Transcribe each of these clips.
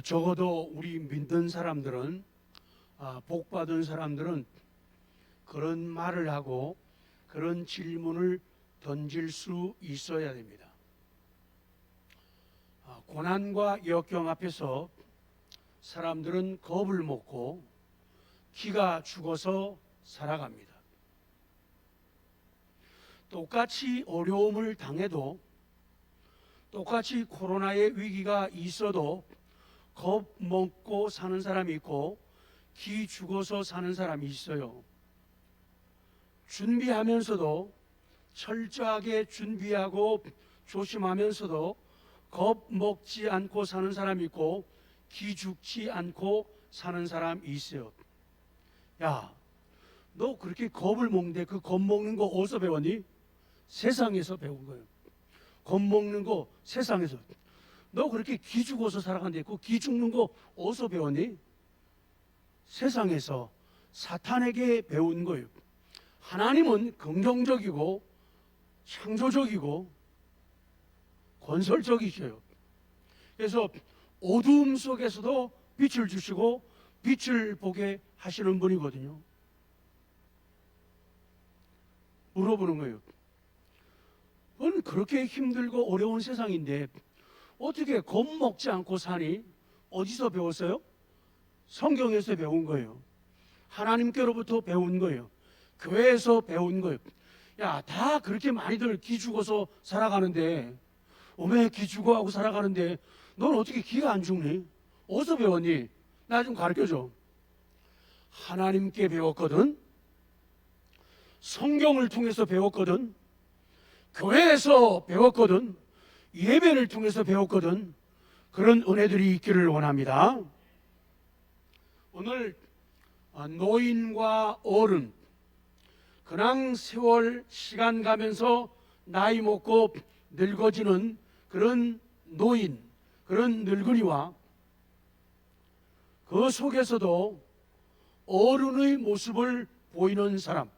적어도 우리 믿는 사람들은, 복 받은 사람들은 그런 말을 하고 그런 질문을 던질 수 있어야 됩니다. 고난과 역경 앞에서 사람들은 겁을 먹고 기가 죽어서 살아갑니다. 똑같이 어려움을 당해도, 똑같이 코로나의 위기가 있어도 겁 먹고 사는 사람이 있고 기 죽어서 사는 사람이 있어요. 준비하면서도, 철저하게 준비하고 조심하면서도 겁 먹지 않고 사는 사람이 있고 기 죽지 않고 사는 사람이 있어요. 야, 너 그렇게 겁을 먹는데 그 겁 먹는 거 어디서 배웠니? 세상에서 배운 거예요. 겁 먹는 거 세상에서. 너 그렇게 기 죽어서 살아간대. 그 기 죽는 거 어디서 배웠니? 세상에서, 사탄에게 배운 거예요. 하나님은 긍정적이고 창조적이고 건설적이셔요. 그래서 어두움 속에서도 빛을 주시고 빛을 보게 하시는 분이거든요. 물어보는 거예요. 그건 그렇게 힘들고 어려운 세상인데 어떻게 겁먹지 않고 사니? 어디서 배웠어요? 성경에서 배운 거예요. 하나님께로부터 배운 거예요. 교회에서 배운 거예요. 야, 다 그렇게 많이들 기 죽어서 살아가는데, 왜 기 죽어하고 살아가는데 넌 어떻게 기가 안 죽니? 어디서 배웠니? 나 좀 가르쳐줘. 하나님께 배웠거든. 성경을 통해서 배웠거든. 교회에서 배웠거든. 예배를 통해서 배웠거든. 그런 은혜들이 있기를 원합니다. 오늘 노인과 어른, 그냥 세월 시간 가면서 나이 먹고 늙어지는 그런 노인, 그런 늙은이와 그 속에서도 어른의 모습을 보이는 사람.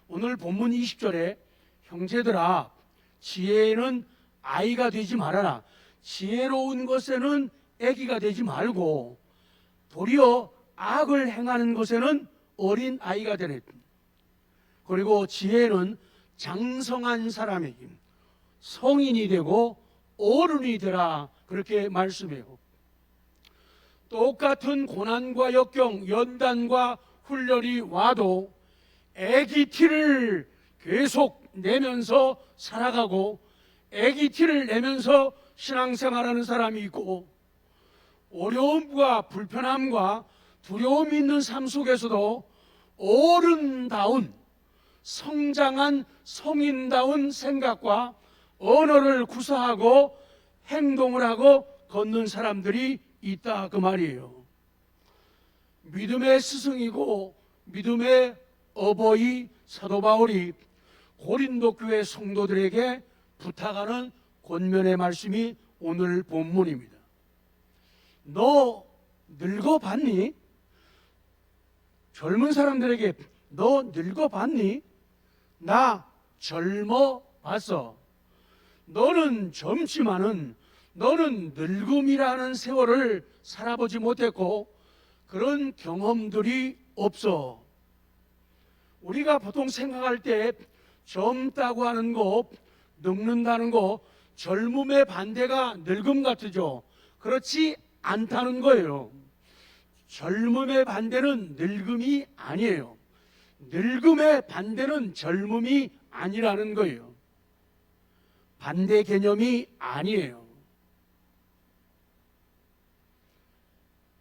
오늘 본문 20절에 형제들아, 지혜에는 아이가 되지 말아라. 지혜로운 것에는 아기가 되지 말고 도리어 악을 행하는 것에는 어린 아이가 되라. 그리고 지혜는 장성한 사람에게 성인이 되고 어른이 되라, 그렇게 말씀해요. 똑같은 고난과 역경, 연단과 훈련이 와도 애기 티를 계속 내면서 살아가고 애기 티를 내면서 신앙생활하는 사람이 있고, 어려움과 불편함과 두려움이 있는 삶 속에서도 어른다운, 성장한 성인다운 생각과 언어를 구사하고 행동을 하고 걷는 사람들이 있다, 그 말이에요. 믿음의 스승이고 믿음의 어버이 사도 바울이 고린도 교회 성도들에게 부탁하는 권면의 말씀이 오늘 본문입니다. 너 늙어봤니? 젊은 사람들에게 너 늙어봤니? 나 젊어봤어. 너는 젊지만은 너는 늙음이라는 세월을 살아보지 못했고 그런 경험들이 없어. 우리가 보통 생각할 때 젊다고 하는 거, 늙는다는 거, 젊음의 반대가 늙음 같으죠. 그렇지 않다는 거예요. 젊음의 반대는 늙음이 아니에요. 늙음의 반대는 젊음이 아니라는 거예요. 반대 개념이 아니에요.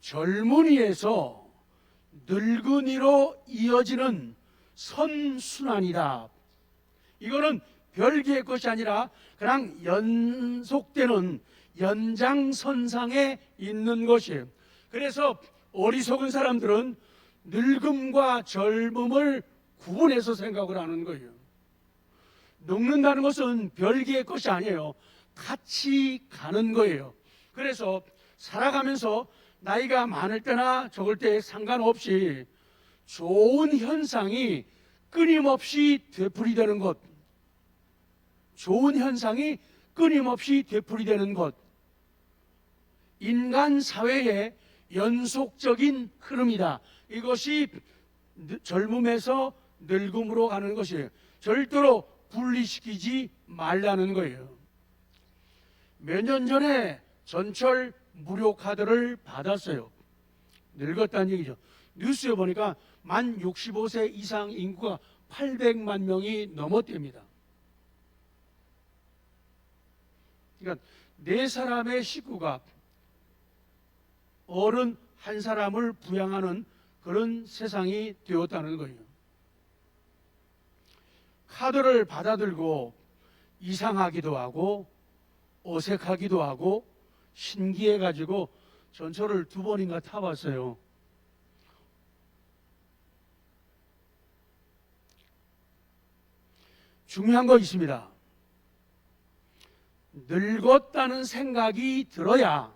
젊은이에서 늙은이로 이어지는 선순환이다. 이거는 별개의 것이 아니라 그냥 연속되는 연장선상에 있는 것이에요. 그래서 어리석은 사람들은 늙음과 젊음을 구분해서 생각을 하는 거예요. 늙는다는 것은 별개의 것이 아니에요. 같이 가는 거예요. 그래서 살아가면서 나이가 많을 때나 적을 때 상관없이 좋은 현상이 끊임없이 되풀이되는 것, 좋은 현상이 끊임없이 되풀이되는 것, 인간 사회의 연속적인 흐름이다. 이것이 젊음에서 늙음으로 가는 것이에요. 절대로 분리시키지 말라는 거예요. 몇 년 전에 전철 무료 카드를 받았어요. 늙었다는 얘기죠. 뉴스에 보니까 만 65세 이상 인구가 800만 명이 넘었답니다. 그러니까 네 사람의 식구가 어른 한 사람을 부양하는 그런 세상이 되었다는 거예요. 카드를 받아들고 이상하기도 하고 어색하기도 하고 신기해가지고 전철을 2번인가 타봤어요. 중요한 거 있습니다. 늙었다는 생각이 들어야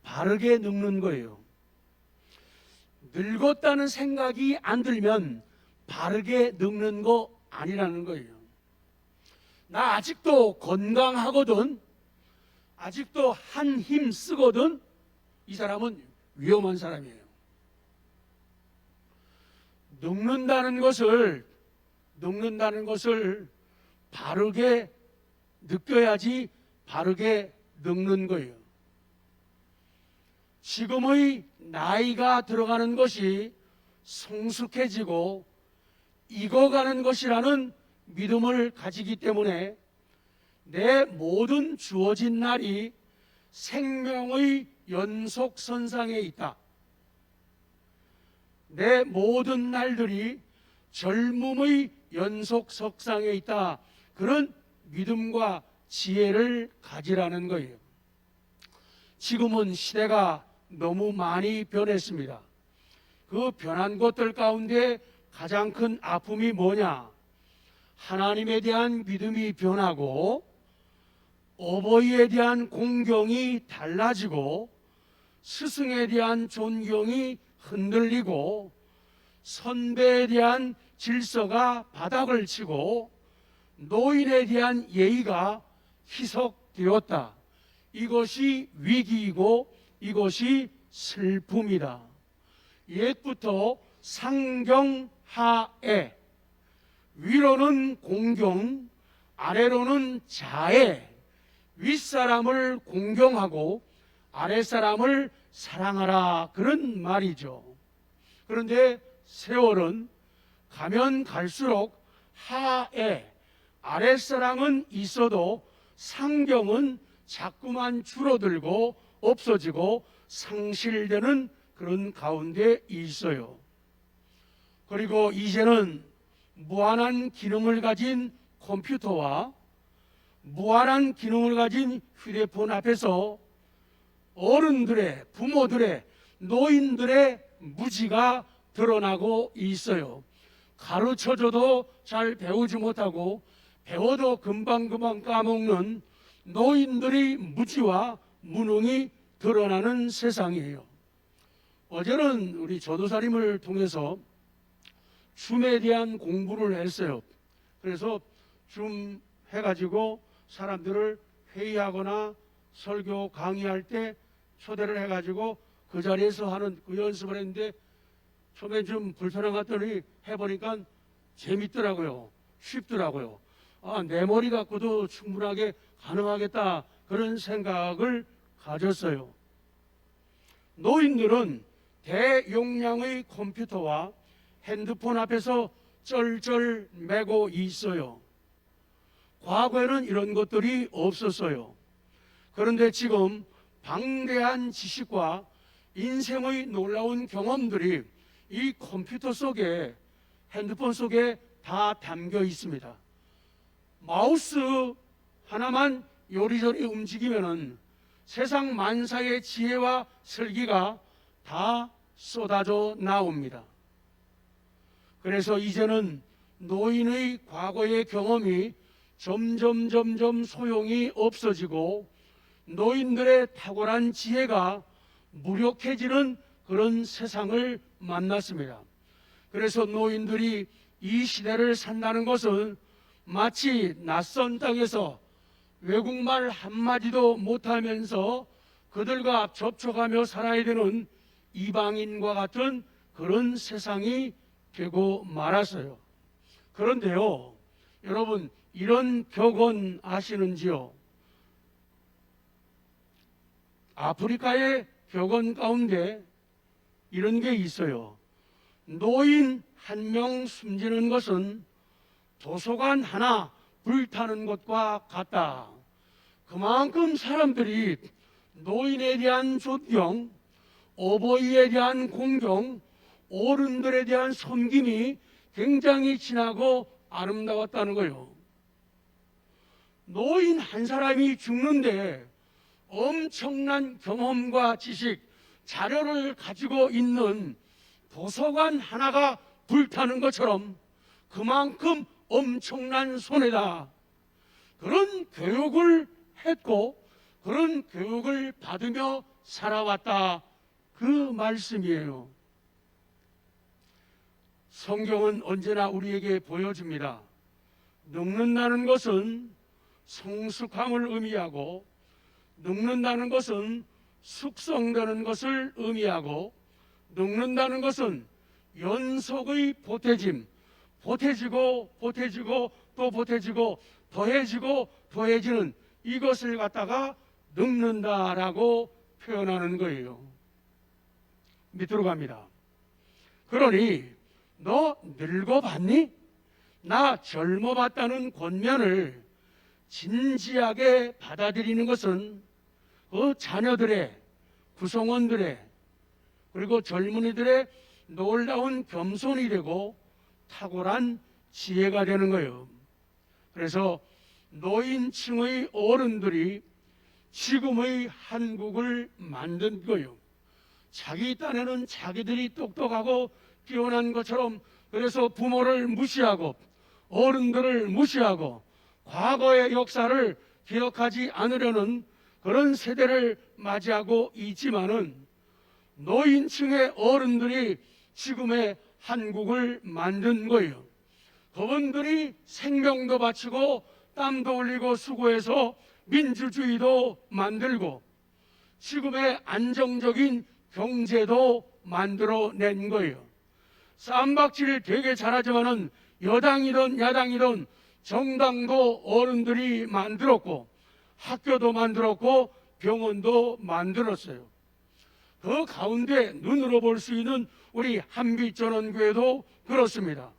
바르게 늙는 거예요. 늙었다는 생각이 안 들면 바르게 늙는 거 아니라는 거예요. 나 아직도 건강하거든, 아직도 한 힘 쓰거든, 이 사람은 위험한 사람이에요. 늙는다는 것을 바르게 느껴야지 바르게 늙는 거예요. 지금의 나이가 들어가는 것이 성숙해지고 익어가는 것이라는 믿음을 가지기 때문에 내 모든 주어진 날이 생명의 연속선상에 있다. 내 모든 날들이 젊음의 연속석상에 있다. 그런 믿음과 지혜를 가지라는 거예요. 지금은 시대가 너무 많이 변했습니다. 그 변한 것들 가운데 가장 큰 아픔이 뭐냐? 하나님에 대한 믿음이 변하고 어버이에 대한 공경이 달라지고 스승에 대한 존경이 흔들리고 선배에 대한 질서가 바닥을 치고 노인에 대한 예의가 희석되었다. 이것이 위기이고 이것이 슬픔이다. 옛부터 상경하애, 위로는 공경, 아래로는 자애, 윗사람을 공경하고 아랫사람을 사랑하라, 그런 말이죠. 그런데 세월은 가면 갈수록 하애, 아랫사랑은 있어도 상경은 자꾸만 줄어들고 없어지고 상실되는 그런 가운데 있어요. 그리고 이제는 무한한 기능을 가진 컴퓨터와 무한한 기능을 가진 휴대폰 앞에서 어른들의, 부모들의, 노인들의 무지가 드러나고 있어요. 가르쳐줘도 잘 배우지 못하고 배워도 금방금방 까먹는 노인들의 무지와 무능이 드러나는 세상이에요. 어제는 우리 조도사님을 통해서 줌에 대한 공부를 했어요. 그래서 줌 해가지고 사람들을 회의하거나 설교 강의할 때 초대를 해가지고 그 자리에서 하는 그 연습을 했는데 처음에 좀 불편한 것 같더니 해보니까 재밌더라고요. 쉽더라고요. 아, 내 머리 갖고도 충분하게 가능하겠다, 그런 생각을 가졌어요. 노인들은 대용량의 컴퓨터와 핸드폰 앞에서 쩔쩔 매고 있어요. 과거에는 이런 것들이 없었어요. 그런데 지금 방대한 지식과 인생의 놀라운 경험들이 이 컴퓨터 속에, 핸드폰 속에 다 담겨 있습니다. 마우스 하나만 요리조리 움직이면은 세상 만사의 지혜와 설기가 다 쏟아져 나옵니다. 그래서 이제는 노인의 과거의 경험이 점점 소용이 없어지고 노인들의 탁월한 지혜가 무력해지는 그런 세상을 만났습니다. 그래서 노인들이 이 시대를 산다는 것은 마치 낯선 땅에서 외국말 한마디도 못하면서 그들과 접촉하며 살아야 되는 이방인과 같은 그런 세상이 되고 말았어요. 그런데요, 여러분, 이런 격언 아시는지요? 아프리카의 격언 가운데 이런 게 있어요. 노인 한 명 숨지는 것은 도서관 하나 불타는 것과 같다. 그만큼 사람들이 노인에 대한 존경, 어버이에 대한 공경, 어른들에 대한 섬김이 굉장히 진하고 아름다웠다는 거예요. 노인 한 사람이 죽는데 엄청난 경험과 지식, 자료를 가지고 있는 도서관 하나가 불타는 것처럼 그만큼 엄청난 손해다. 그런 교육을 했고 그런 교육을 받으며 살아왔다. 그 말씀이에요. 성경은 언제나 우리에게 보여줍니다. 늙는다는 것은 성숙함을 의미하고, 늙는다는 것은 숙성되는 것을 의미하고, 늙는다는 것은 연속의 보태짐, 보태지고 보태지고 또 보태지고 더해지고 더해지는 이것을 갖다가 늙는다라고 표현하는 거예요. 밑으로 갑니다. 그러니 너 늙어봤니? 나 젊어봤다는 권면을 진지하게 받아들이는 것은 그 자녀들의, 구성원들의, 그리고 젊은이들의 놀라운 겸손이 되고 탁월한 지혜가 되는 거예요. 그래서 노인층의 어른들이 지금의 한국을 만든 거예요. 자기 딴에는 자기들이 똑똑하고 뛰어난 것처럼, 그래서 부모를 무시하고 어른들을 무시하고 과거의 역사를 기억하지 않으려는 그런 세대를 맞이하고 있지만은, 노인층의 어른들이 지금의 한국을 만든 거예요. 그분들이 생명도 바치고 땀도 흘리고 수고해서 민주주의도 만들고 지금의 안정적인 경제도 만들어낸 거예요. 쌈박질 되게 잘하지만은 여당이든 야당이든 정당도 어른들이 만들었고 학교도 만들었고 병원도 만들었어요. 그 가운데 눈으로 볼 수 있는 우리 한빛전원교회도 그렇습니다.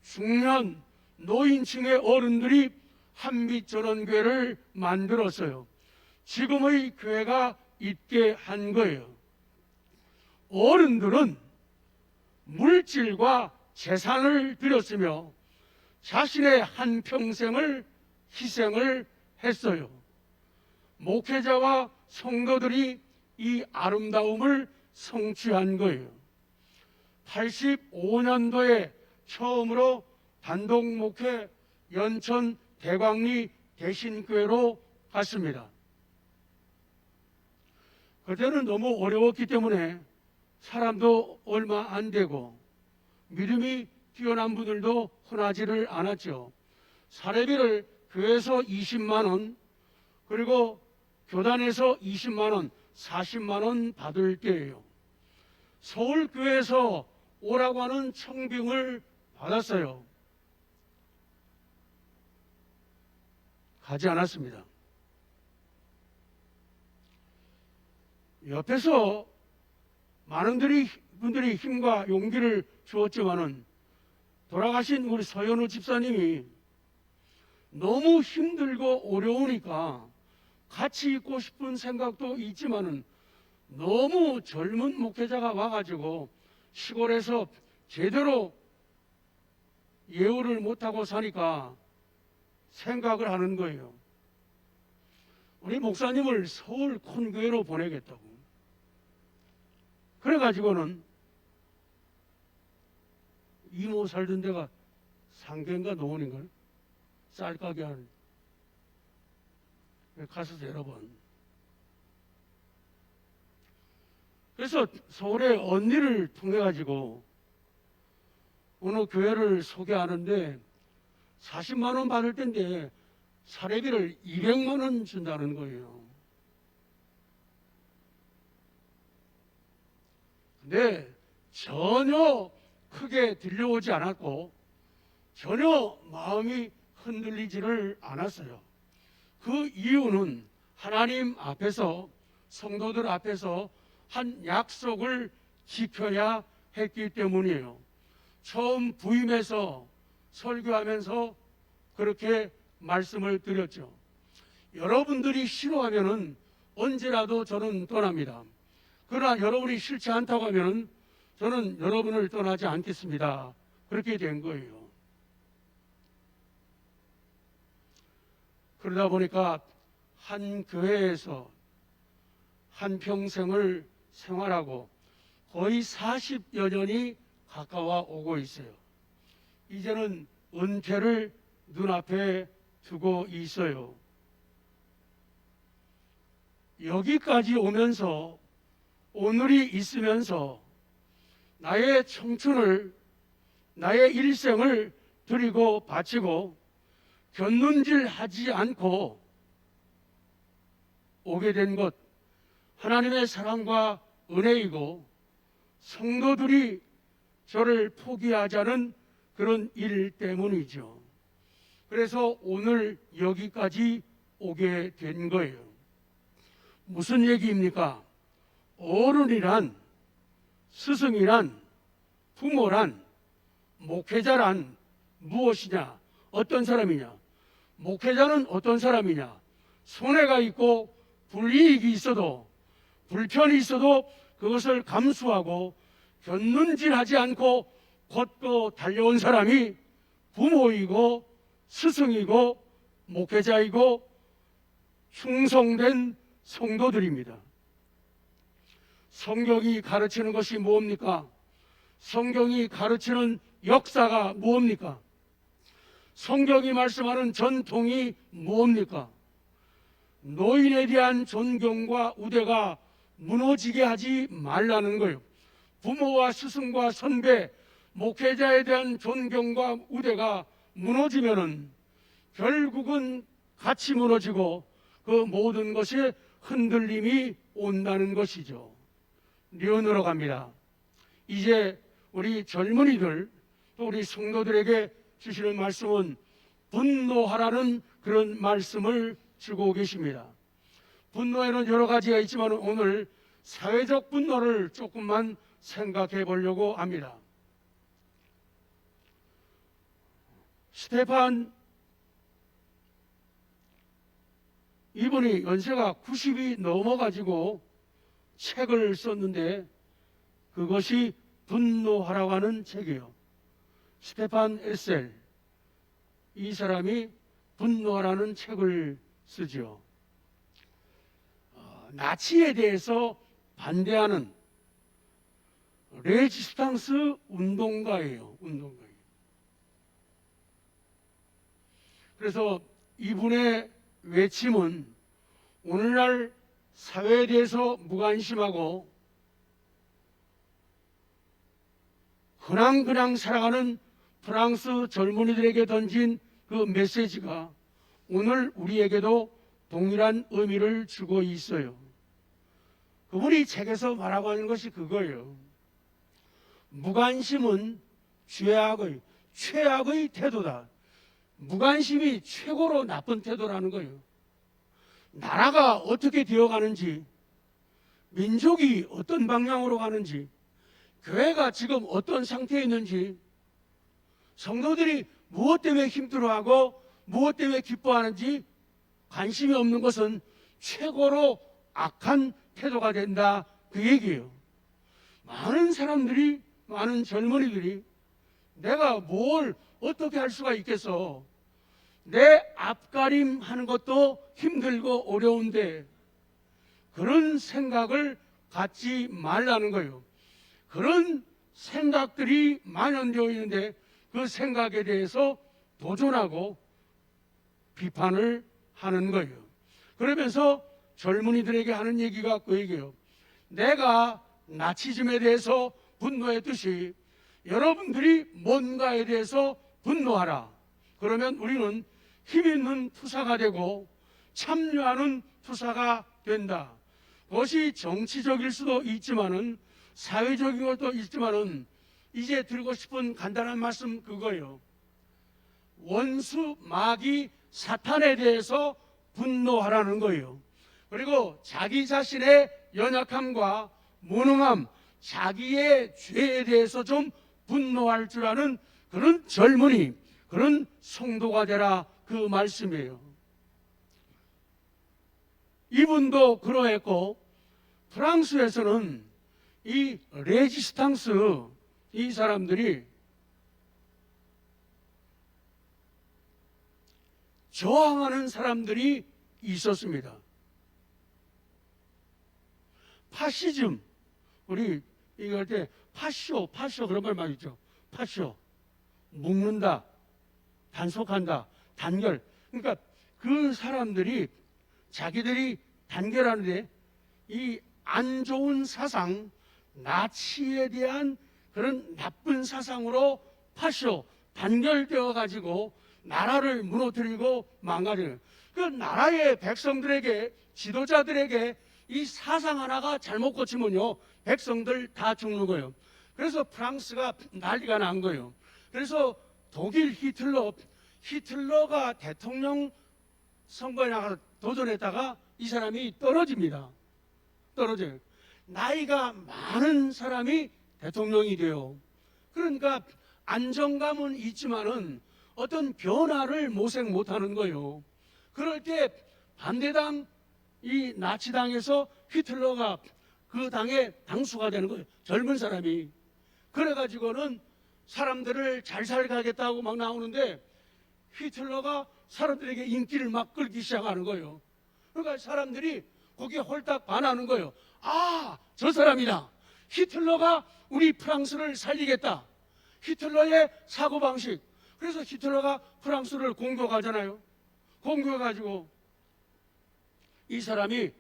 중년 노인층의 어른들이 한빛전원교회를 만들었어요. 지금의 교회가 있게 한 거예요. 어른들은 물질과 재산을 들였으며 자신의 한평생을 희생을 했어요. 목회자와 성도들이 이 아름다움을 성취한 거예요. 85년도에 처음으로 단독 목회 연천 대광리 대신교회로 갔습니다. 그때는 너무 어려웠기 때문에 사람도 얼마 안 되고 믿음이 뛰어난 분들도 흔하지를 않았죠. 사례비를 교회에서 20만 원, 그리고 교단에서 20만 원, 40만 원 받을 때예요. 서울교회에서 오라고 하는 청빙을 받았어요. 가지 않았습니다. 옆에서 많은 분들이 힘과 용기를 주었지만은 돌아가신 우리 서현우 집사님이 너무 힘들고 어려우니까 같이 있고 싶은 생각도 있지만은 너무 젊은 목회자가 와가지고 시골에서 제대로 예우를 못하고 사니까 생각을 하는 거예요. 우리 목사님을 서울 큰 교회로 보내겠다고. 그래가지고는 이모 살던 데가 상계인가 노원인가 쌀가게 하는 가서 여러 번. 그래서 서울의 언니를 통해 가지고 어느 교회를 소개하는데 40만 원 받을 텐데 사례비를 200만 원 준다는 거예요. 근데 전혀 크게 들려오지 않았고 전혀 마음이 흔들리지를 않았어요. 그 이유는 하나님 앞에서, 성도들 앞에서 한 약속을 지켜야 했기 때문이에요. 처음 부임해서 설교하면서 그렇게 말씀을 드렸죠. 여러분들이 싫어하면은 언제라도 저는 떠납니다. 그러나 여러분이 싫지 않다고 하면은 저는 여러분을 떠나지 않겠습니다. 그렇게 된 거예요. 그러다 보니까 한 교회에서 한 평생을 생활하고 거의 40여 년이 가까워 오고 있어요. 이제는 은퇴를 눈앞에 두고 있어요. 여기까지 오면서, 오늘이 있으면서 나의 청춘을, 나의 일생을 드리고 바치고 곁눈질 하지 않고 오게 된 것, 하나님의 사랑과 은혜이고 성도들이 저를 포기하자는 그런 일 때문이죠. 그래서 오늘 여기까지 오게 된 거예요. 무슨 얘기입니까? 어른이란, 스승이란, 부모란, 목회자란 무엇이냐? 어떤 사람이냐? 목회자는 어떤 사람이냐? 손해가 있고 불이익이 있어도, 불편이 있어도 그것을 감수하고 곁눈질하지 않고 걷고 달려온 사람이 부모이고 스승이고 목회자이고 충성된 성도들입니다. 성경이 가르치는 것이 뭡니까? 성경이 가르치는 역사가 뭡니까? 성경이 말씀하는 전통이 뭡니까? 노인에 대한 존경과 우대가 무너지게 하지 말라는 거예요. 부모와 스승과 선배, 목회자에 대한 존경과 우대가 무너지면은 결국은 같이 무너지고 그 모든 것에 흔들림이 온다는 것이죠. 리언으로 갑니다. 이제 우리 젊은이들 또 우리 성도들에게 주시는 말씀은 분노하라는 그런 말씀을 주고 계십니다. 분노에는 여러 가지가 있지만 오늘 사회적 분노를 조금만 생각해 보려고 합니다. 스테판, 이분이 연세가 90이 넘어가지고 책을 썼는데 그것이 분노하라고 하는 책이에요. 스테판 에셀, 이 사람이 분노하라는 책을 쓰죠. 나치에 대해서 반대하는 레지스탕스 운동가예요. 운동가예요. 그래서 이분의 외침은 오늘날 사회에 대해서 무관심하고 그냥 살아가는 프랑스 젊은이들에게 던진 그 메시지가 오늘 우리에게도 동일한 의미를 주고 있어요. 그분이 책에서 말하고 하는 것이 그거예요. 무관심은 최악의 태도다. 무관심이 최고로 나쁜 태도라는 거예요. 나라가 어떻게 되어가는지, 민족이 어떤 방향으로 가는지, 교회가 지금 어떤 상태에 있는지, 성도들이 무엇 때문에 힘들어하고 무엇 때문에 기뻐하는지 관심이 없는 것은 최고로 악한 태도가 된다, 그 얘기예요. 많은 사람들이, 많은 젊은이들이 내가 뭘 어떻게 할 수가 있겠어, 내 앞가림 하는 것도 힘들고 어려운데, 그런 생각을 갖지 말라는 거예요. 그런 생각들이 만연되어 있는데 그 생각에 대해서 도전하고 비판을 하는 거예요. 그러면서 젊은이들에게 하는 얘기가 그 얘기예요. 내가 나치즘에 대해서 분노했듯이 여러분들이 뭔가에 대해서 분노하라. 그러면 우리는 힘 있는 투사가 되고 참여하는 투사가 된다. 그것이 정치적일 수도 있지만은 사회적인 것도 있지만은 이제 드리고 싶은 간단한 말씀 그거예요. 원수 마귀 사탄에 대해서 분노하라는 거예요. 그리고 자기 자신의 연약함과 무능함, 자기의 죄에 대해서 좀 분노할 줄 아는 그런 젊은이, 그런 성도가 되라, 그 말씀이에요. 이분도 그러했고, 프랑스에서는 이 레지스탕스, 이 사람들이 저항하는 사람들이 있었습니다. 파시즘, 우리 이거 할 때 파쇼 그런 말 많이 있죠. 파쇼, 묶는다, 단속한다, 단결. 그러니까 그 사람들이 자기들이 단결하는데 이 안 좋은 사상, 나치에 대한 그런 나쁜 사상으로 파쇼, 단결되어 가지고 나라를 무너뜨리고 망가져요. 그 나라의 백성들에게, 지도자들에게 이 사상 하나가 잘못 고치면요, 백성들 다 죽는 거예요. 그래서 프랑스가 난리가 난 거예요. 그래서 독일 히틀러가 대통령 선거에 나가서 도전했다가 이 사람이 떨어집니다. 떨어져요. 나이가 많은 사람이 대통령이 돼요. 그러니까 안정감은 있지만은 어떤 변화를 모색 못하는 거예요. 그럴 때 반대당, 이 나치당에서 히틀러가 그 당의 당수가 되는 거예요. 젊은 사람이. 그래가지고는 사람들을 잘 살가겠다고 막 나오는데 히틀러가 사람들에게 인기를 막 끌기 시작하는 거예요. 그러니까 사람들이 거기에 홀딱 반하는 거예요. 아, 저 사람이다. 히틀러가 우리 프랑스를 살리겠다. 히틀러의 사고방식. 그래서 히틀러가 프랑스를 공격하잖아요. 공격해가지고 이 사람이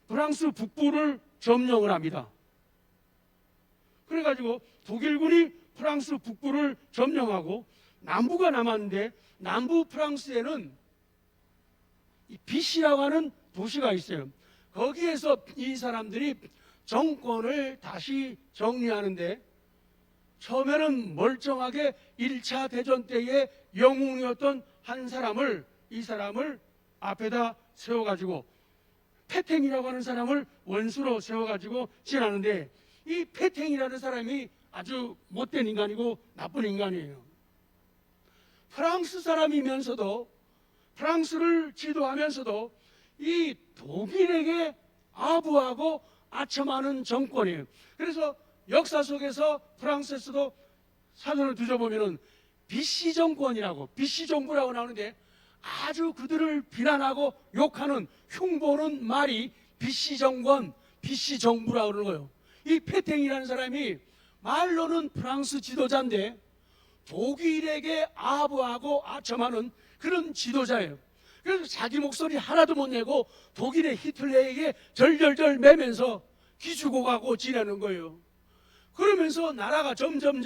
프랑스 북부를 점령을 합니다. 그래가지고 독일군이 프랑스 북부를 점령하고 남부가 남았는데, 남부 프랑스에는 비시라고 하는 도시가 있어요. 거기에서 이 사람들이 정권을 다시 정리하는데, 처음에는 멀쩡하게 1차 대전 때의 영웅이었던 한 사람을, 이 사람을 앞에다 세워가지고 페탱이라고 하는 사람을 원수로 세워가지고 지나는데, 이 페탱이라는 사람이 아주 못된 인간이고 나쁜 인간이에요. 프랑스 사람이면서도, 프랑스를 지도하면서도 이 독일에게 아부하고 아첨하는 정권이에요. 그래서 역사 속에서 프랑스에서도 사전을 뒤져보면은 비시 정권이라고, 비시 정부라고 나오는데, 아주 그들을 비난하고 욕하는, 흉보는 말이 비시 정권, 비시 정부라고 그러는 거예요. 이 페탱이라는 사람이 말로는 프랑스 지도자인데 독일에게 아부하고 아첨하는 그런 지도자예요. 그래서 자기 목소리 하나도 못 내고 독일의 히틀러에게 절절절 매면서 기죽어 가고 지내는 거예요. 그러면서 나라가 점점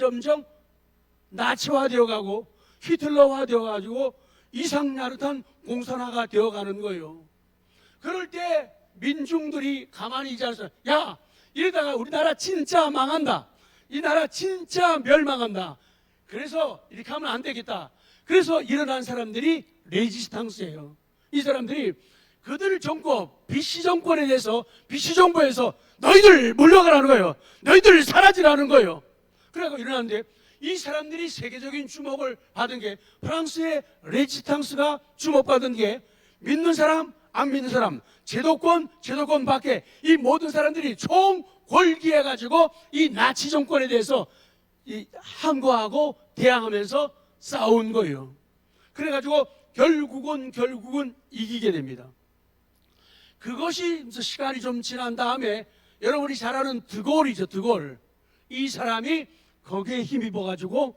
나치화되어 가고 히틀러화되어 가지고 이상야릇한 공산화가 되어 가는 거예요. 그럴 때 민중들이 가만히 있지 않았어요. 야, 이러다가 우리나라 진짜 망한다. 이 나라 진짜 멸망한다. 그래서 이렇게 하면 안 되겠다. 그래서 일어난 사람들이 레지스탕스예요. 이 사람들이 그들 정권, 비시 정권에 대해서, 비시 정부에서 너희들 물러가라는 거예요. 너희들 사라지라는 거예요. 그래서 일어났는데, 이 사람들이 세계적인 주목을 받은 게, 프랑스의 레지스탕스가 주목받은 게, 믿는 사람, 안 믿는 사람, 제도권 밖에 이 모든 사람들이 총궐기해가지고 이 나치 정권에 대해서 항거하고 대항하면서 싸운 거예요. 그래가지고 결국은 이기게 됩니다. 그것이 시간이 좀 지난 다음에 여러분이 잘 아는 드골이죠. 드골. 이 사람이 거기에 힘입어가지고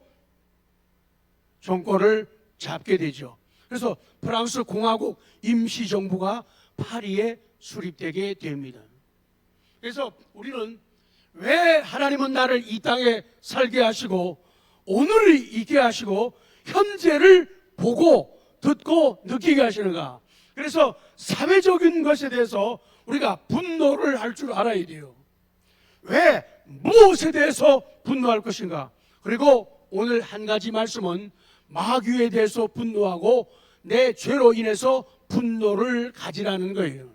정권을 잡게 되죠. 그래서 프랑스 공화국 임시정부가 파리에 수립되게 됩니다. 그래서 우리는 왜 하나님은 나를 이 땅에 살게 하시고 오늘을 있게 하시고 현재를 보고 듣고 느끼게 하시는가? 그래서 사회적인 것에 대해서 우리가 분노를 할 줄 알아야 돼요. 왜? 무엇에 대해서 분노할 것인가? 그리고 오늘 한 가지 말씀은 마귀에 대해서 분노하고 내 죄로 인해서 분노를 가지라는 거예요.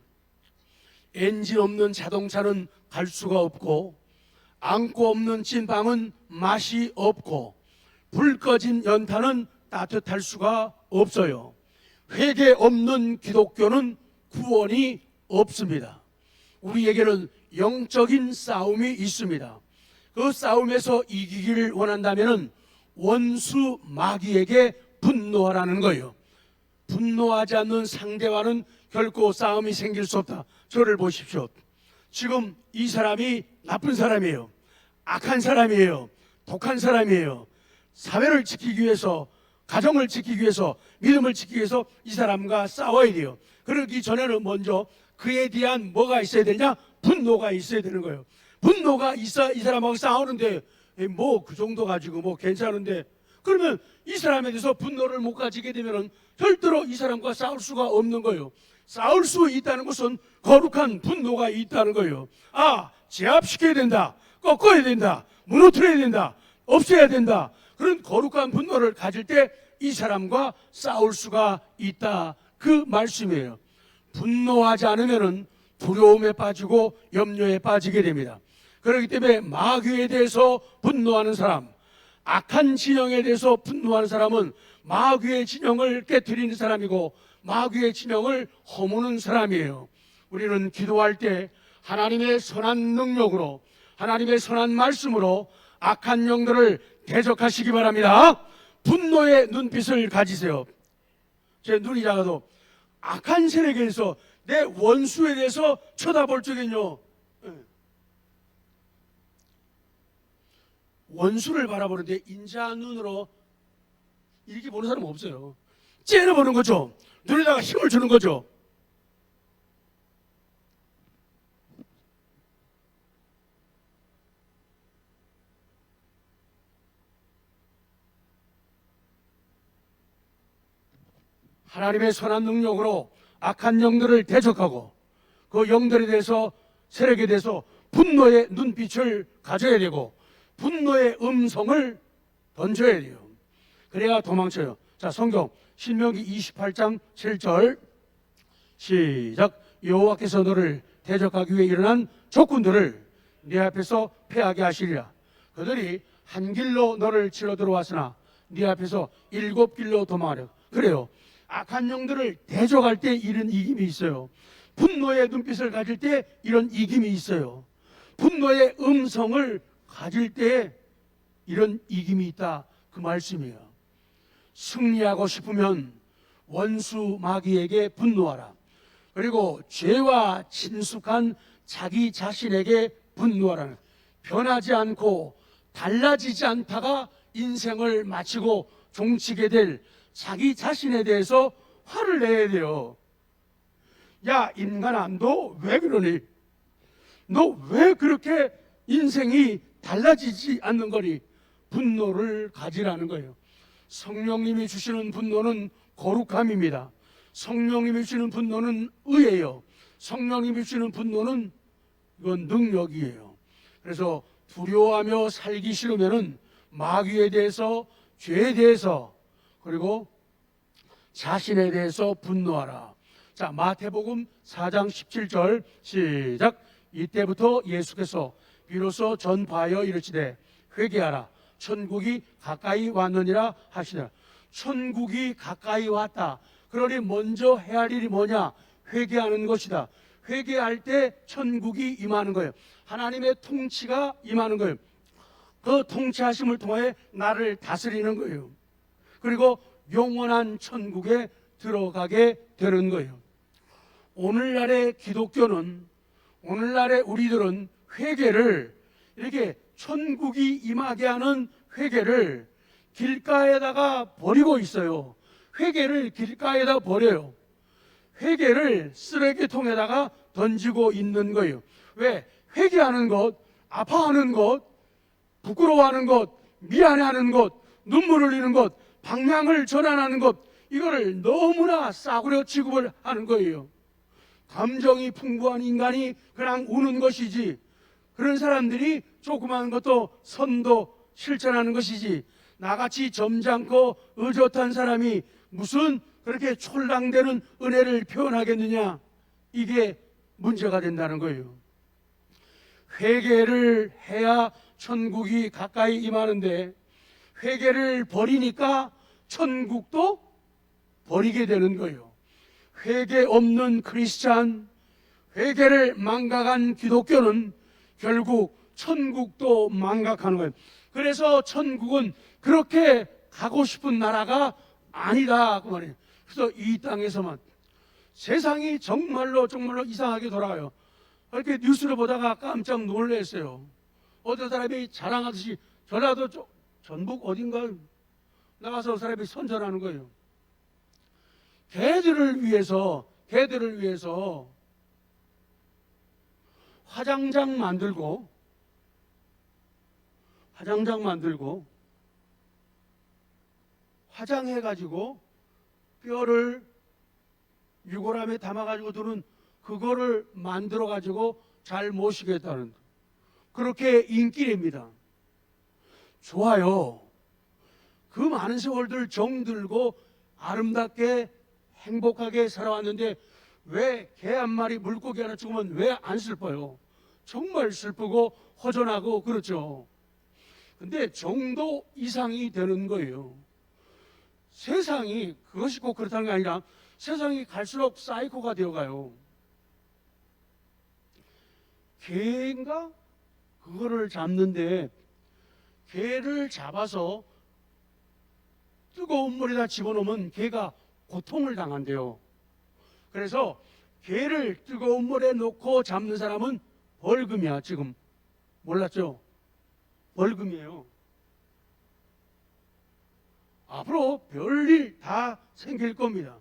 엔진 없는 자동차는 갈 수가 없고, 안고 없는 찐빵은 맛이 없고, 불 꺼진 연탄은 따뜻할 수가 없어요. 회개 없는 기독교는 구원이 없습니다. 우리에게는 영적인 싸움이 있습니다. 그 싸움에서 이기기를 원한다면 원수 마귀에게 분노하라는 거예요. 분노하지 않는 상대와는 결코 싸움이 생길 수 없다. 저를 보십시오. 지금 이 사람이 나쁜 사람이에요. 악한 사람이에요. 독한 사람이에요. 사회를 지키기 위해서, 가정을 지키기 위해서, 믿음을 지키기 위해서 이 사람과 싸워야 돼요. 그러기 전에는 먼저 그에 대한 뭐가 있어야 되냐? 분노가 있어야 되는 거예요. 분노가 있어 이 사람하고 싸우는데 뭐 그 정도 가지고 뭐 괜찮은데, 그러면 이 사람에 대해서 분노를 못 가지게 되면 절대로 이 사람과 싸울 수가 없는 거예요. 싸울 수 있다는 것은 거룩한 분노가 있다는 거예요. 아, 제압시켜야 된다, 꺾어야 된다, 무너뜨려야 된다, 없애야 된다, 그런 거룩한 분노를 가질 때 이 사람과 싸울 수가 있다, 그 말씀이에요. 분노하지 않으면 두려움에 빠지고 염려에 빠지게 됩니다. 그렇기 때문에 마귀에 대해서 분노하는 사람, 악한 진영에 대해서 분노하는 사람은 마귀의 진영을 깨트리는 사람이고 마귀의 진영을 허무는 사람이에요. 우리는 기도할 때 하나님의 선한 능력으로, 하나님의 선한 말씀으로 악한 영들을 대적하시기 바랍니다. 분노의 눈빛을 가지세요. 제 눈이 작아도 악한 세력에서 내 원수에 대해서 쳐다볼 적엔요, 원수를 바라보는데 인자한 눈으로 이렇게 보는 사람은 없어요. 째려보는 거죠. 눈에다가 힘을 주는 거죠. 하나님의 선한 능력으로 악한 영들을 대적하고 그 영들에 대해서, 세력에 대해서 분노의 눈빛을 가져야 되고 분노의 음성을 던져야 돼요. 그래야 도망쳐요. 자, 성경 신명기 28장 7절 시작. 여호와께서 너를 대적하기 위해 일어난 적군들을 네 앞에서 패하게 하시리라. 그들이 한 길로 너를 치러 들어왔으나 네 앞에서 7길로 도망하려. 그래요. 악한 영들을 대적할 때 이런 이김이 있어요. 분노의 눈빛을 가질 때 이런 이김이 있어요. 분노의 음성을 가질 때 이런 이김이 있다, 그 말씀이에요. 승리하고 싶으면 원수 마귀에게 분노하라. 그리고 죄와 친숙한 자기 자신에게 분노하라. 변하지 않고 달라지지 않다가 인생을 마치고 종치게 될 자기 자신에 대해서 화를 내야 돼요. 야, 인간아, 너 왜 그러니? 너 왜 그렇게 인생이 달라지지 않는 거니? 분노를 가지라는 거예요. 성령님이 주시는 분노는 거룩함입니다. 성령님이 주시는 분노는 의예요. 성령님이 주시는 분노는 이건 능력이에요. 그래서 두려워하며 살기 싫으면은 마귀에 대해서, 죄에 대해서, 그리고 자신에 대해서 분노하라. 자, 마태복음 4장 17절 시작. 이때부터 예수께서 비로소 전파하여 이르시되 회개하라, 천국이 가까이 왔느니라 하시니라. 천국이 가까이 왔다. 그러니 먼저 해야 할 일이 뭐냐? 회개하는 것이다. 회개할 때 천국이 임하는 거예요. 하나님의 통치가 임하는 거예요. 그 통치하심을 통해 나를 다스리는 거예요. 그리고 영원한 천국에 들어가게 되는 거예요. 오늘날의 기독교는, 오늘날의 우리들은 회개를, 이렇게 천국이 임하게 하는 회개를 길가에다가 버리고 있어요. 회개를 길가에다 버려요. 회개를 쓰레기통에다가 던지고 있는 거예요. 왜? 회개하는 것, 아파하는 것, 부끄러워하는 것, 미안해하는 것, 눈물 흘리는 것, 방향을 전환하는 것, 이거를 너무나 싸구려 취급을 하는 거예요. 감정이 풍부한 인간이 그냥 우는 것이지, 그런 사람들이 조그마한 것도 선도 실천하는 것이지, 나같이 점잖고 의젓한 사람이 무슨 그렇게 촐랑대는 은혜를 표현하겠느냐, 이게 문제가 된다는 거예요. 회개를 해야 천국이 가까이 임하는데 회개를 버리니까 천국도 버리게 되는 거예요. 회개 없는 크리스찬, 회개를 망각한 기독교는 결국 천국도 망각하는 거예요. 그래서 천국은 그렇게 가고 싶은 나라가 아니다 그 말이에요. 그래서 이 땅에서만, 세상이 정말로 이상하게 돌아가요. 이렇게 뉴스를 보다가 깜짝 놀랐어요. 어떤 사람이 자랑하듯이 전라도 전북 어딘가 나가서 사람이 선전하는 거예요. 개들을 위해서 화장장 만들고 화장해가지고 뼈를 유골함에 담아가지고 두는 그거를 만들어가지고 잘 모시겠다는, 그렇게 인기랍니다. 좋아요. 그 많은 세월들 정들고 아름답게 행복하게 살아왔는데 왜 개 한 마리 물고기 하나 죽으면 왜 안 슬퍼요? 정말 슬프고 허전하고 그렇죠. 근데 정도 이상이 되는 거예요. 세상이, 그것이 꼭 그렇다는 게 아니라 세상이 갈수록 사이코가 되어가요. 개인가? 그거를 잡는데 개를 잡아서 뜨거운 물에다 집어넣으면 개가 고통을 당한대요. 그래서 개를 뜨거운 물에 넣고 잡는 사람은 벌금이야. 지금 몰랐죠? 벌금이에요. 앞으로 별일 다 생길 겁니다.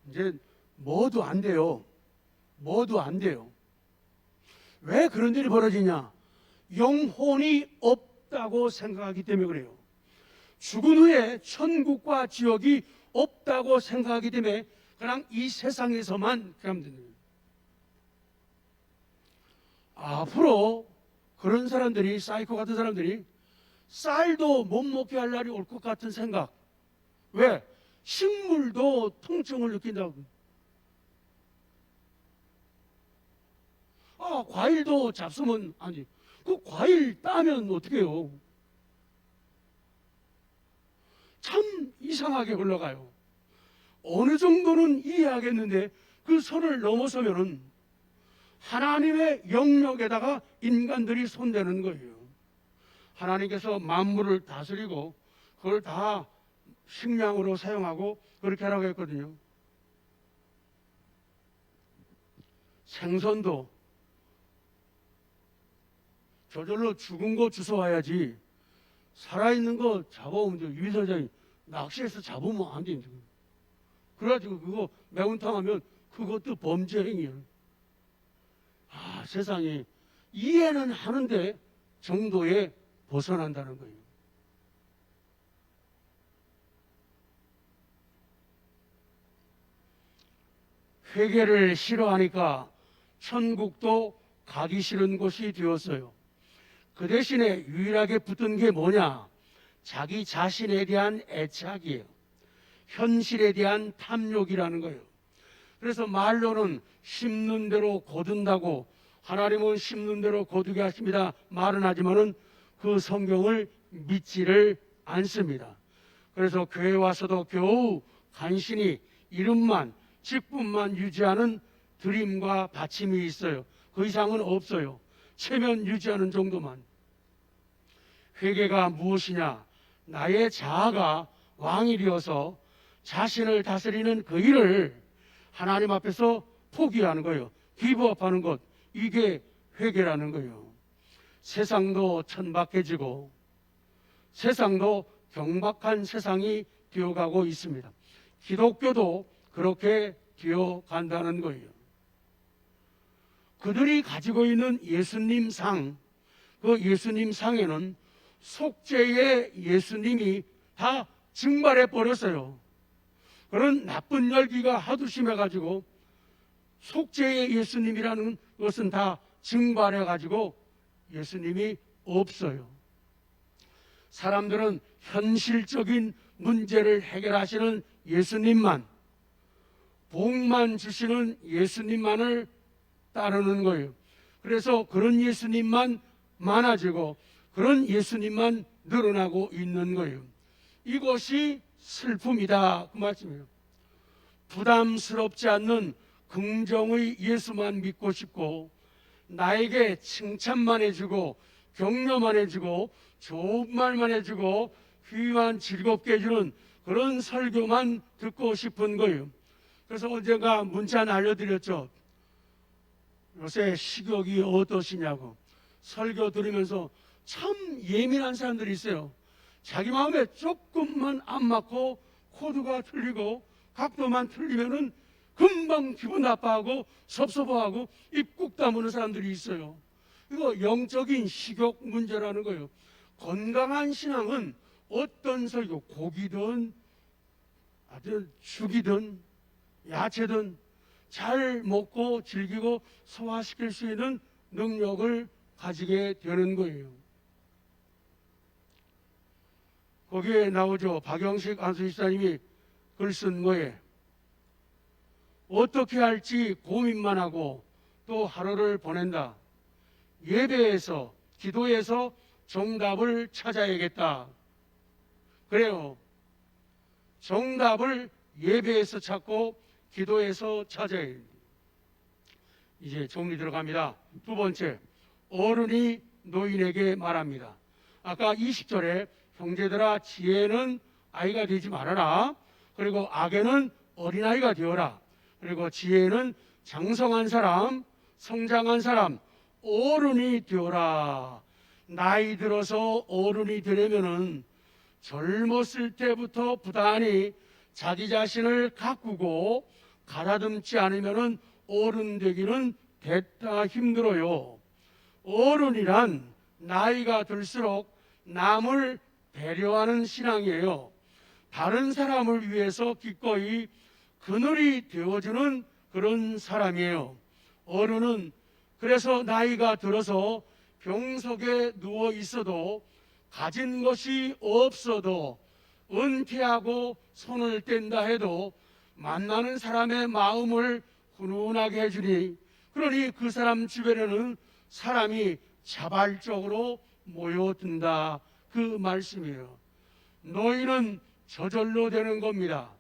이제 뭐도 안 돼요. 왜 그런 일이 벌어지냐? 영혼이 없다고 생각하기 때문에 그래요. 죽은 후에 천국과 지옥이 없다고 생각하기 때문에 그냥 이 세상에서만 그러면 되는 거예요. 앞으로 그런 사람들이, 사이코 같은 사람들이 쌀도 못 먹게 할 날이 올 것 같은 생각. 왜? 식물도 통증을 느낀다고. 과일도 잡수면 아니, 그 과일 따면 어떻게 해요? 참 이상하게 흘러가요. 어느 정도는 이해하겠는데 그 선을 넘어서면은 하나님의 영역에다가 인간들이 손대는 거예요. 하나님께서 만물을 다스리고 그걸 다 식량으로 사용하고 그렇게 하라고 했거든요. 생선도 저절로 죽은 거 주워와야지, 살아있는 거 잡아오면 유비선장이 낚시해서 잡으면 안 돼. 그래가지고 그거 매운탕 하면 그것도 범죄 행위예요. 세상에 이해는 하는데 정도에 벗어난다는 거예요. 회개를 싫어하니까 천국도 가기 싫은 곳이 되었어요. 그 대신에 유일하게 붙은 게 뭐냐? 자기 자신에 대한 애착이에요. 현실에 대한 탐욕이라는 거예요. 그래서 말로는 심는 대로 거둔다고, 하나님은 심는 대로 거두게 하십니다 말은 하지만은 그 성경을 믿지를 않습니다. 그래서 교회 와서도 겨우 간신히 이름만, 직분만 유지하는 드림과 받침이 있어요. 그 이상은 없어요. 체면 유지하는 정도만. 회개가 무엇이냐? 나의 자아가 왕이 되어서 자신을 다스리는 그 일을 하나님 앞에서 포기하는 거예요. 기브업하는 것, 이게 회개라는 거예요. 세상도 천박해지고 세상도 경박한 세상이 되어가고 있습니다. 기독교도 그렇게 되어간다는 거예요. 그들이 가지고 있는 예수님 상, 그 예수님 상에는 속죄의 예수님이 다 증발해 버렸어요. 그런 나쁜 열기가 하도 심해가지고 속죄의 예수님이라는 것은 다 증발해가지고 예수님이 없어요. 사람들은 현실적인 문제를 해결하시는 예수님만, 복만 주시는 예수님만을 따르는 거예요. 그래서 그런 예수님만 많아지고 그런 예수님만 늘어나고 있는 거예요. 이것이 슬픔이다 그 말씀이에요. 부담스럽지 않는 긍정의 예수만 믿고 싶고 나에게 칭찬만 해주고 격려만 해주고 좋은 말만 해주고 귀만 즐겁게 해주는 그런 설교만 듣고 싶은 거예요. 그래서 언젠가 문자 알려드렸죠. 요새 식욕이 어떠시냐고. 설교 들으면서 참 예민한 사람들이 있어요. 자기 마음에 조금만 안 맞고 코드가 틀리고 각도만 틀리면은 금방 기분 나빠하고 섭섭하고 입 꾹 다무는 사람들이 있어요. 이거 영적인 식욕 문제라는 거예요. 건강한 신앙은 어떤 설교, 고기든 아주 죽이든 야채든 잘 먹고 즐기고 소화시킬 수 있는 능력을 가지게 되는 거예요. 거기에 나오죠. 박영식 안수집사님이 글 쓴 거에 어떻게 할지 고민만 하고 또 하루를 보낸다. 예배에서 기도에서 정답을 찾아야겠다. 그래요. 정답을 예배에서 찾고 기도에서 찾아야 해요. 이제 정리 들어갑니다. 두 번째, 어른이 노인에게 말합니다. 아까 20절에 형제들아 지혜는 아이가 되지 말아라. 그리고 악에는 어린아이가 되어라. 그리고 지혜는 장성한 사람, 성장한 사람, 어른이 되어라. 나이 들어서 어른이 되려면은 젊었을 때부터 부단히 자기 자신을 가꾸고 가다듬지 않으면은 어른 되기는 됐다 힘들어요. 어른이란 나이가 들수록 남을 배려하는 신앙이에요. 다른 사람을 위해서 기꺼이 그늘이 되어주는 그런 사람이에요. 어른은 그래서 나이가 들어서 병석에 누워 있어도 가진 것이 없어도 은퇴하고 손을 뗀다 해도 만나는 사람의 마음을 훈훈하게 해주니 그러니 그 사람 주변에는 사람이 자발적으로 모여든다 그 말씀이에요. 노인은 저절로 되는 겁니다.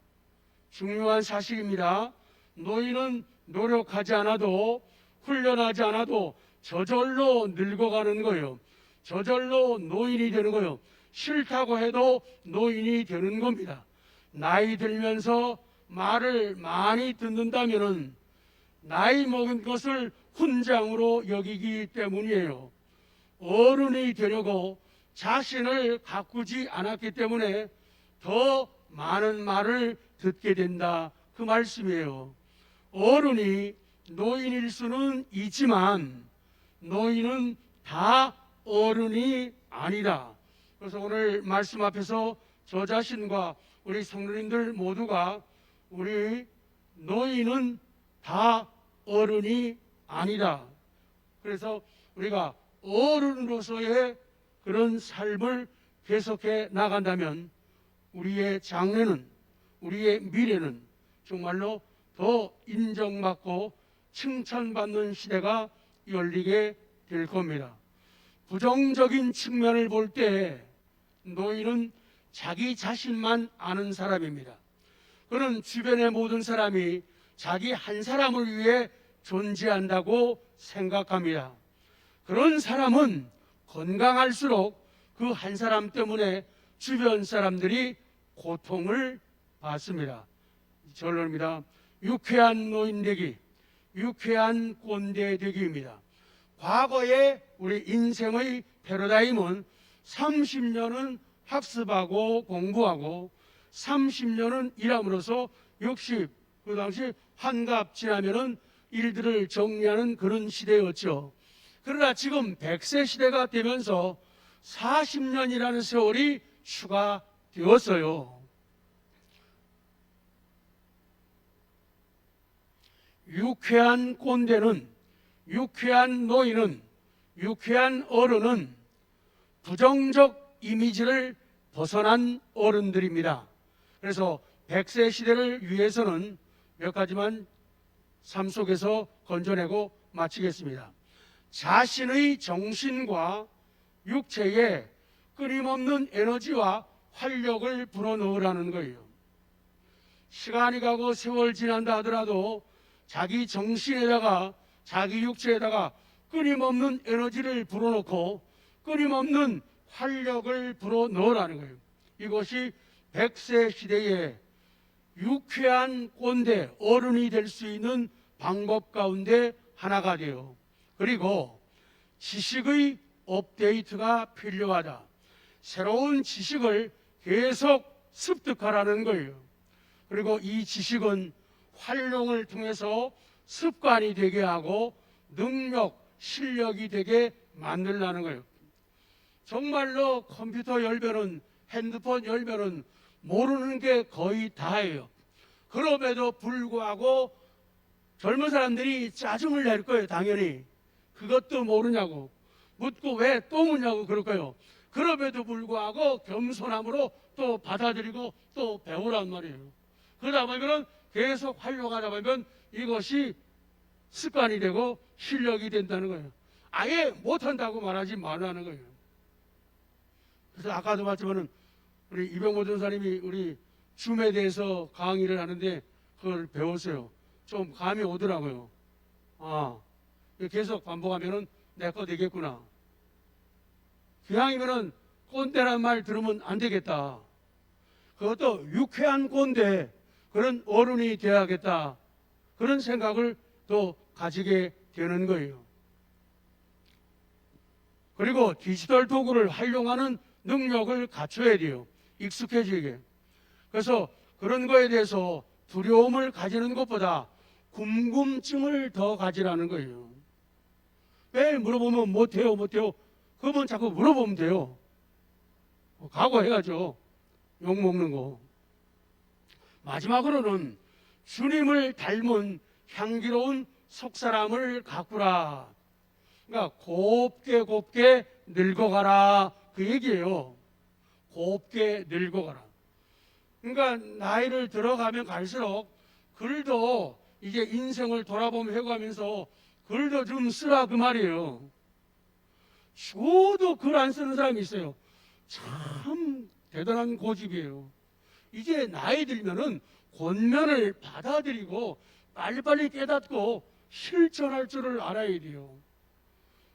중요한 사실입니다. 노인은 노력하지 않아도 훈련하지 않아도 저절로 늙어가는 거예요. 저절로 노인이 되는 거예요. 싫다고 해도 노인이 되는 겁니다. 나이 들면서 말을 많이 듣는다면은 나이 먹은 것을 훈장으로 여기기 때문이에요. 어른이 되려고 자신을 가꾸지 않았기 때문에 더 많은 말을 듣게 된다 그 말씀이에요. 어른이 노인일 수는 있지만 노인은 다 어른이 아니다. 그래서 오늘 말씀 앞에서 저 자신과 우리 성도님들 모두가 우리 노인은 다 어른이 아니다. 그래서 우리가 어른으로서의 그런 삶을 계속해 나간다면 우리의 장래는, 우리의 미래는 정말로 더 인정받고 칭찬받는 시대가 열리게 될 겁니다. 부정적인 측면을 볼 때 노인은 자기 자신만 아는 사람입니다. 그는 주변의 모든 사람이 자기 한 사람을 위해 존재한다고 생각합니다. 그런 사람은 건강할수록 그 한 사람 때문에 주변 사람들이 고통을 받습니다. 결론입니다. 유쾌한 노인 되기, 유쾌한 꼰대 되기입니다. 과거의 우리 인생의 패러다임은 30년은 학습하고 공부하고 30년은 일함으로써 60, 그 당시 환갑 지나면은 일들을 정리하는 그런 시대였죠. 그러나 지금 100세 시대가 되면서 40년이라는 세월이 추가되었어요. 유쾌한 꼰대는, 유쾌한 노인은, 유쾌한 어른은 부정적 이미지를 벗어난 어른들입니다. 그래서 100세 시대를 위해서는 몇 가지만 삶 속에서 건져내고 마치겠습니다. 자신의 정신과 육체에 끊임없는 에너지와 활력을 불어넣으라는 거예요. 시간이 가고 세월 지난다 하더라도 자기 정신에다가 자기 육체에다가 끊임없는 에너지를 불어넣고 끊임없는 활력을 불어넣으라는 거예요. 이것이 100세 시대에 유쾌한 꼰대 어른이 될 수 있는 방법 가운데 하나가 돼요. 그리고 지식의 업데이트가 필요하다. 새로운 지식을 계속 습득하라는 거예요. 그리고 이 지식은 활용을 통해서 습관이 되게 하고 능력, 실력이 되게 만들라는 거예요. 정말로 컴퓨터 열면은, 핸드폰 열면은 모르는 게 거의 다예요. 그럼에도 불구하고 젊은 사람들이 짜증을 낼 거예요. 당연히 그것도 모르냐고 묻고 왜 또 묻냐고 그럴 거예요. 그럼에도 불구하고 겸손함으로 또 받아들이고 또 배우란 말이에요. 그러다 보면 계속 활용하다 보면 이것이 습관이 되고 실력이 된다는 거예요. 아예 못한다고 말하지 말라는 거예요. 그래서 아까도 말했지만은 우리 이병모 전사님이 우리 줌에 대해서 강의를 하는데 그걸 배웠어요. 좀 감이 오더라고요. 아, 계속 반복하면은 내 거 되겠구나. 기왕이면은 꼰대란 말 들으면 안 되겠다. 그것도 유쾌한 꼰대, 그런 어른이 되어야겠다. 그런 생각을 또 가지게 되는 거예요. 그리고 디지털 도구를 활용하는 능력을 갖춰야 돼요. 익숙해지게. 그래서 그런 거에 대해서 두려움을 가지는 것보다 궁금증을 더 가지라는 거예요. 매일 물어보면 못해요, 못해요. 그러면 자꾸 물어보면 돼요. 각오해야죠. 욕먹는 거. 마지막으로는 주님을 닮은 향기로운 속사람을 가꾸라. 그러니까 곱게 곱게 늙어가라, 그 얘기예요. 곱게 늙어가라. 그러니까 나이를 들어가면 갈수록 글도 이제 인생을 돌아보며 해가면서 글도 좀 쓰라, 그 말이에요. 죽어도 글 안 쓰는 사람이 있어요. 참 대단한 고집이에요. 이제 나이 들면은 권면을 받아들이고 빨리빨리 깨닫고 실천할 줄을 알아야 돼요.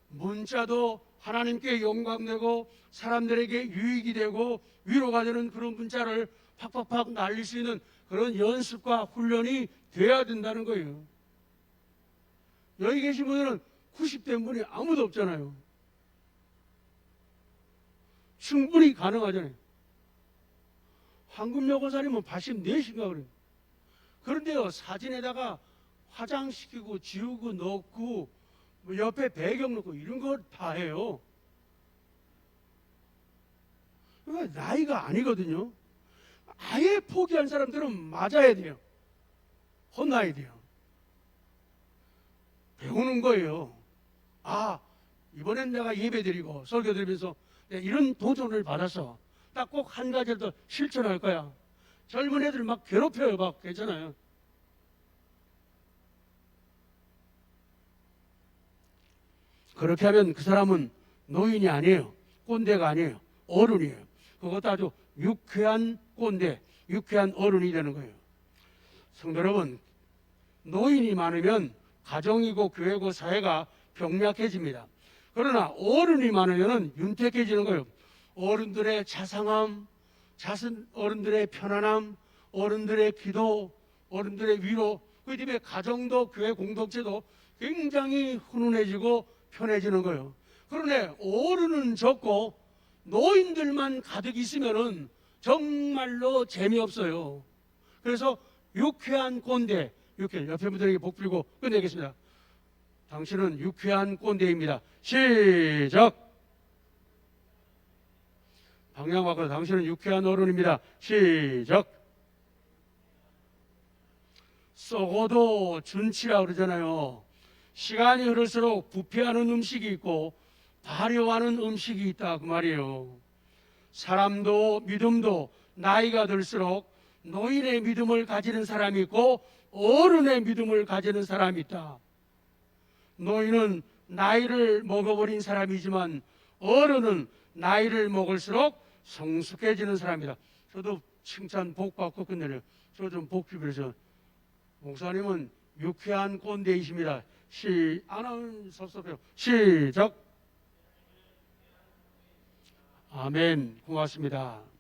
문자도 하나님께 영광되고 사람들에게 유익이 되고 위로가 되는 그런 문자를 팍팍팍 날릴 수 있는 그런 연습과 훈련이 돼야 된다는 거예요. 여기 계신 분들은 90대 분이 아무도 없잖아요. 충분히 가능하잖아요. 황금 여고사님은 84인가 그래요. 그런데요, 사진에다가 화장시키고 지우고 넣고 뭐 옆에 배경 넣고 이런 거 다 해요. 그러니까 나이가 아니거든요. 아예 포기한 사람들은 맞아야 돼요. 혼나야 돼요. 배우는 거예요. 아, 이번엔 내가 예배 드리고 설교 드리면서 이런 도전을 받아서 딱 꼭 한 가지를 더 실천할 거야. 젊은 애들 막 괴롭혀요. 막 괜찮아요. 그렇게 하면 그 사람은 노인이 아니에요. 꼰대가 아니에요. 어른이에요. 그것도 아주 유쾌한 꼰대, 유쾌한 어른이 되는 거예요. 성도 여러분, 노인이 많으면 가정이고 교회고 사회가 병약해집니다. 그러나 어른이 많으면 윤택해지는 거예요. 어른들의 자상함, 어른들의 편안함, 어른들의 기도, 어른들의 위로, 그 때문에 가정도 교회 공동체도 굉장히 훈훈해지고 편해지는 거예요. 그런데 어른은 적고 노인들만 가득 있으면은 정말로 재미없어요. 그래서 유쾌한 꼰대, 옆에 분들에게 복 빌고 끝내겠습니다. 당신은 유쾌한 꼰대입니다. 시작! 방향 바꿔. 당신은 유쾌한 어른입니다. 시작. 썩어도 준치라 그러잖아요. 시간이 흐를수록 부패하는 음식이 있고 발효하는 음식이 있다 그 말이에요. 사람도 믿음도 나이가 들수록 노인의 믿음을 가지는 사람이 있고 어른의 믿음을 가지는 사람이 있다. 노인은 나이를 먹어버린 사람이지만 어른은 나이를 먹을수록 성숙해지는 사람이다. 저도 칭찬 복 받고 끝내려요. 저 좀 복 비벼서. 목사님은 유쾌한 꼰대이십니다. 아나운 섭섭해요. 시작. 아멘. 고맙습니다.